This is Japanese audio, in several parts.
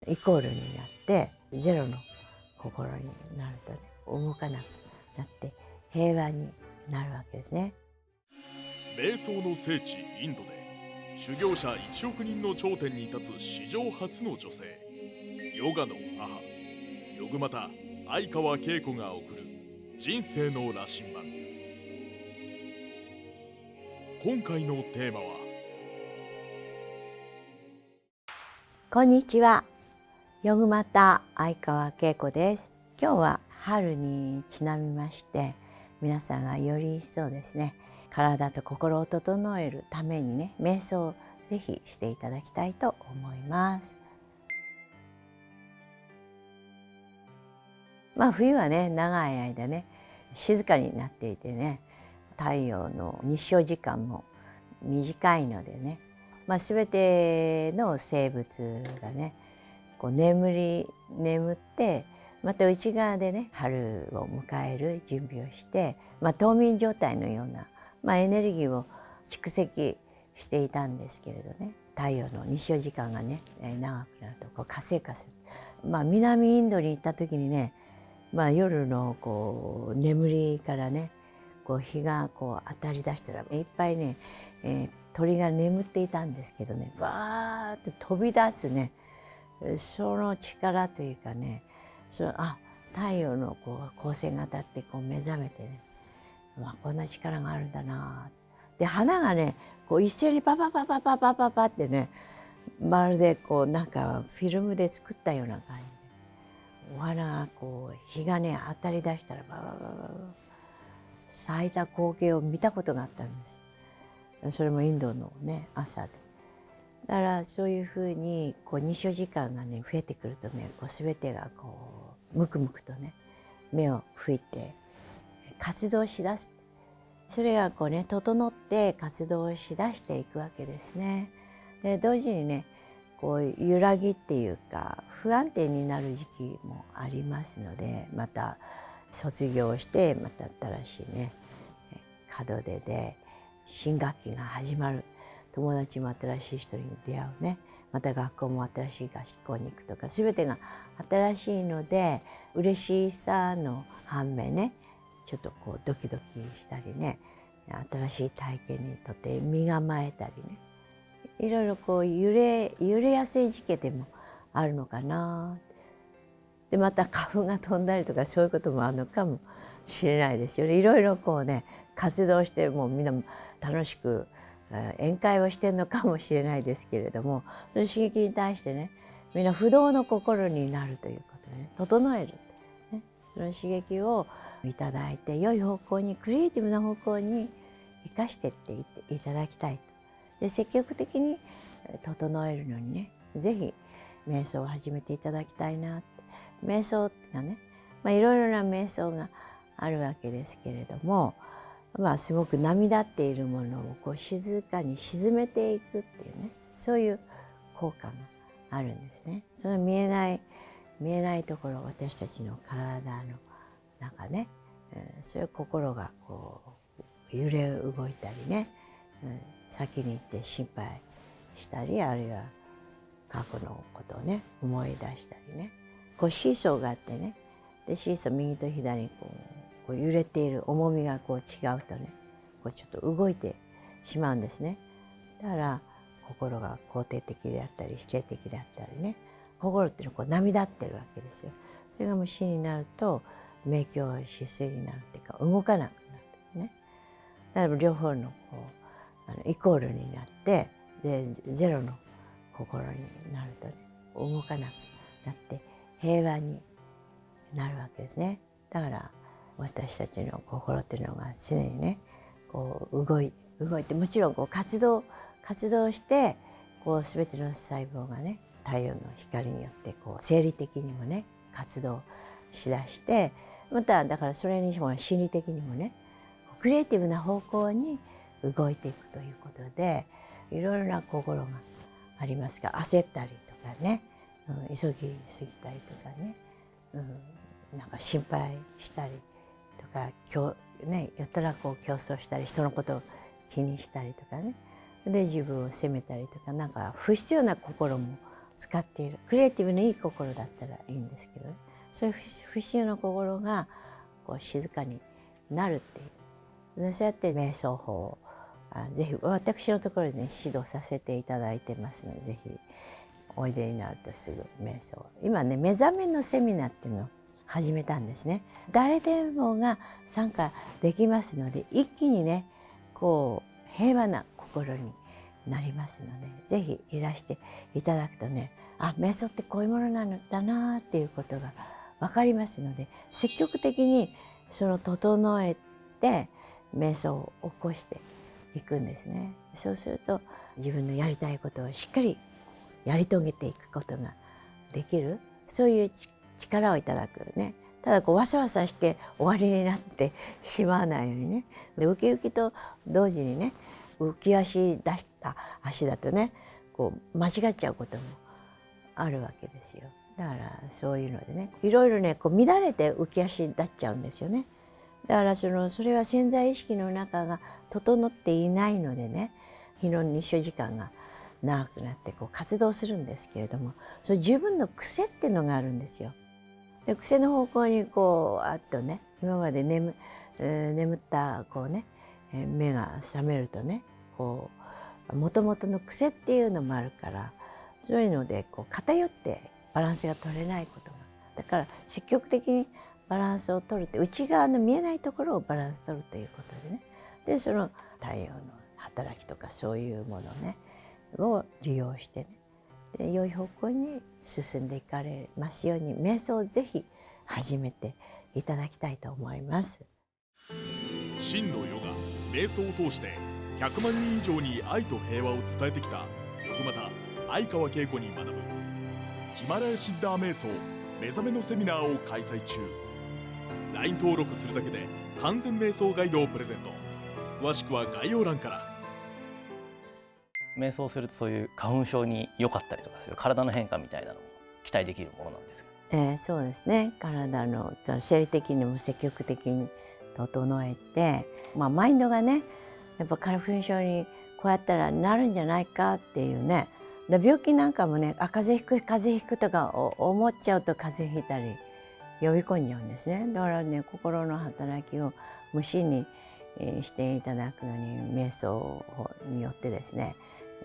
イコールになってゼロの心になるとね、動かなくなって平和になるわけですね。瞑想の聖地インドで修行者1億人の頂点に立つ史上初の女性、ヨガの母ヨグマタ相川恵子が送る人生の羅針盤。今回のテーマはこんにちは、ヨグマタ相川恵子です。今日は春にちなみまして、皆さんがより一層ですね、体と心を整えるためにね、瞑想をぜひしていただきたいと思います。冬はね、長い間ね、静かになっていてね、太陽の日照時間も短いのでね、全ての生物がね、こう眠ってまた内側でね、春を迎える準備をして、冬眠状態のような、エネルギーを蓄積していたんですけれどね、太陽の日照時間がね、長くなるとこう活性化する。南インドに行った時にね、夜のこう眠りからね、こう日がこう当たり出したらいっぱいね、鳥が眠っていたんですけどね、わーっと飛び立つね、その力というかね、太陽のこう光線が当たってこう目覚めてね、こんな力があるんだな。で花がね、こう一斉にパパパパパパパパってね、まるでこうなんかフィルムで作ったような感じで、お花がこう日がね当たり出したらバババババ咲いた光景を見たことがあったんですよ。それもインドのね朝で。だからそういうふうにこう日照時間がね増えてくるとね、こう全てがこうムクムクとね目を吹いて活動しだす。それがこうね整って活動しだしていくわけですね。で同時にね、こう揺らぎっていうか不安定になる時期もありますので、また卒業してまた新しいね門出で新学期が始まる。友達も新しい人に出会うね、また学校も新しい学校に行くとか、全てが新しいので嬉しさの反面ね、ちょっとこうドキドキしたりね、新しい体験にとって身構えたりね、いろいろこう揺れやすい時期でもあるのかな。でまた花粉が飛んだりとか、そういうこともあるのかもしれないですよね。いろいろこうね活動して、もうみんな楽しく宴会をしてるのかもしれないですけれども、その刺激に対してね、みんな不動の心になるということでね、整える、ね、その刺激をいただいて、良い方向にクリエイティブな方向に生かしてっていただきたいと。で積極的に整えるのにね、是非瞑想を始めていただきたいなって。瞑想がね、いろいろな瞑想があるわけですけれども、すごく波立っているものをこう静かに沈めていくっていうね、そういう効果があるんですね。その見えないところ、私たちの体の中ね、そういう心がこう揺れ動いたりね、先に行って心配したり、あるいは過去のことをね思い出したりね、こうシーソーがあってね、でシーソー右と左にこう揺れている重みがこう違うとね、こうちょっと動いてしまうんですね。だから心が肯定的であったり否定的であったりね、心っていうのはこう波立ってるわけですよ。それが無心になると明鏡止水になるっていうか、動かなくなるんですね。だから両方のこうイコールになって、でゼロの心になるとね、動かなくなって平和になるわけですね。だから私たちの心っていうのが常にね、こう動いて、もちろんこう活動してこう全ての細胞がね太陽の光によってこう生理的にもね活動しだして、まただからそれにも心理的にもねクリエイティブな方向に動いていくということで、いろいろな心がありますが、焦ったりとかね、急ぎすぎたりとかね、なんか心配したりとか、やったらこう競争したり、人のことを気にしたりとかね、で自分を責めたりとか、なんか不必要な心も使っているクリエイティブのいい心だったらいいんですけど、ね、そういう不思議な心がこう静かになるっていう、でそうやって瞑想法をぜひ私のところでね指導させていただいてますので、ぜひおいでになるとすぐ瞑想、今ね目覚めのセミナーっていうのを始めたんですね。誰でもが参加できますので、一気にねこう平和な心になりますので、ぜひいらしていただくとね、あ、瞑想ってこういうものなんだなっていうことが分かりますので、積極的にその整えて瞑想を起こしていくんですね。そうすると自分のやりたいことをしっかりやり遂げていくことができる、そういう力をいただくね。ただこうわさわさして終わりになってしまわないようにね。でウキウキと同時にね、浮き足出した足だとねこう間違っちゃうこともあるわけですよ。だからそういうのでね、いろいろねこう乱れて浮き足立っちゃうんですよね。だからそれは潜在意識の中が整っていないのでね、日の日照時間が長くなってこう活動するんですけれども、それ自分の癖っていうのがあるんですよ。で癖の方向にこうあとね、今まで眠ったこうね目が覚めるとね、こう元々の癖っていうのもあるから、そういうのでこう偏ってバランスが取れないことが、だから積極的にバランスを取るって、内側の見えないところをバランス取るということでね、でその太陽の働きとかそういうものねを利用してね、で良い方向に進んでいかれますように、瞑想をぜひ始めていただきたいと思います。真のヨガ瞑想を通して100万人以上に愛と平和を伝えてきたヨグマタ相川恵子に学ぶヒマラヤシッダー瞑想目覚めのセミナーを開催中。 LINE 登録するだけで完全瞑想ガイドをプレゼント。詳しくは概要欄から。瞑想するとそういう花粉症に良かったりとかする体の変化みたいなのも期待できるものなんですか？そうですね、体の生理的にも積極的に整えて、マインドがねやっぱ花粉症にこうやったらなるんじゃないかっていうね、で病気なんかもね、風邪ひくとか思っちゃうと風邪ひいたり呼び込んじゃうんですね。だからね、心の働きを無心にしていただくのに瞑想によってですね、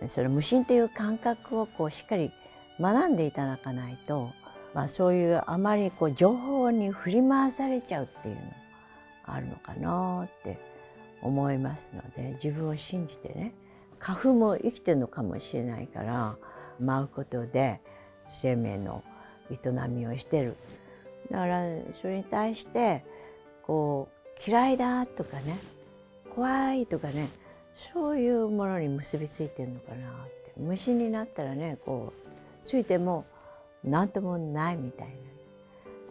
それ無心という感覚をこうしっかり学んでいただかないと、そういうあまりこう情報に振り回されちゃうっていうのがあるのかなって思いますので、自分を信じてね、花粉も生きてるのかもしれないから舞うことで生命の営みをしてる。だからそれに対してこう嫌いだとかね、怖いとかね、そういうものに結びついてるのかなって。無心になったらね、こうついても何ともないみたいな、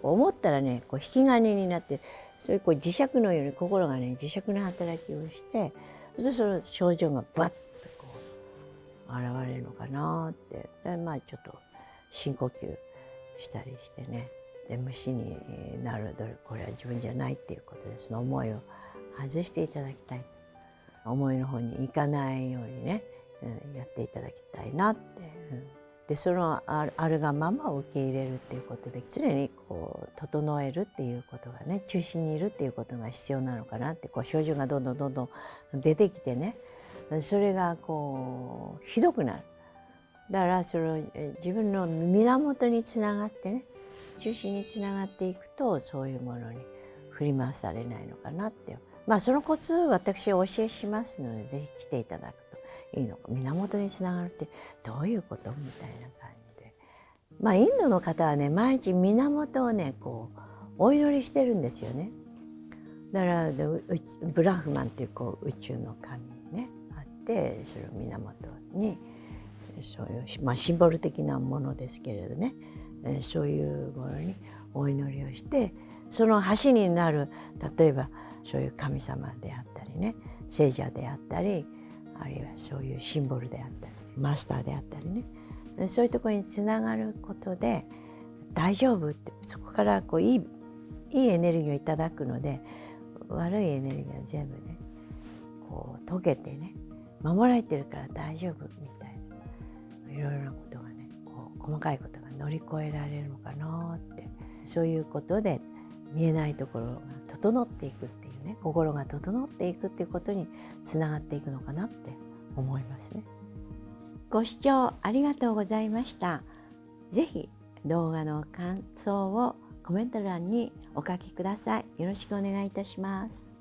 思ったらねこう引き金になって、そういうこう磁石のように心がね磁石の働きをして、その症状がバッとこう現れるのかなって。でちょっと深呼吸したりしてね、で無心になるこれは自分じゃないっていうことで、その思いを外していただきたい、思いの方に行かないようにね、やっていただきたいなって、でそのあるがままを受け入れるっていうことで、常にこう整えるっていうことがね、中心にいるっていうことが必要なのかなって。こう症状がどんどん出てきてね、それがこうひどくなる。だからそれを自分の源につながってね、中心につながっていくと、そういうものに振り回されないのかなって。そのコツ私お教えしますので、ぜひ来ていただくといいのか。源につながるってどういうことみたいな感じで、インドの方はね毎日源をねこうお祈りしてるんですよね。だからブラフマンっていうこう宇宙の神ねあって、それを源にそういう、シンボル的なものですけれどね、そういうものにお祈りをして、その橋になる、例えばそういう神様であったりね、聖者であったり、あるいはそういうシンボルであったりマスターであったりね、そういうところにつながることで大丈夫って、そこからこういいエネルギーをいただくので、悪いエネルギーは全部ねこう溶けてね、守られてるから大丈夫みたいな、いろいろなことがねこう細かいことが乗り越えられるのかなって、そういうことで見えないところが整っていくっていうね、心が整っていくっていうことにつながっていくのかなって思いますね。ご視聴ありがとうございました。ぜひ動画の感想をコメント欄にお書きください。よろしくお願いいたします。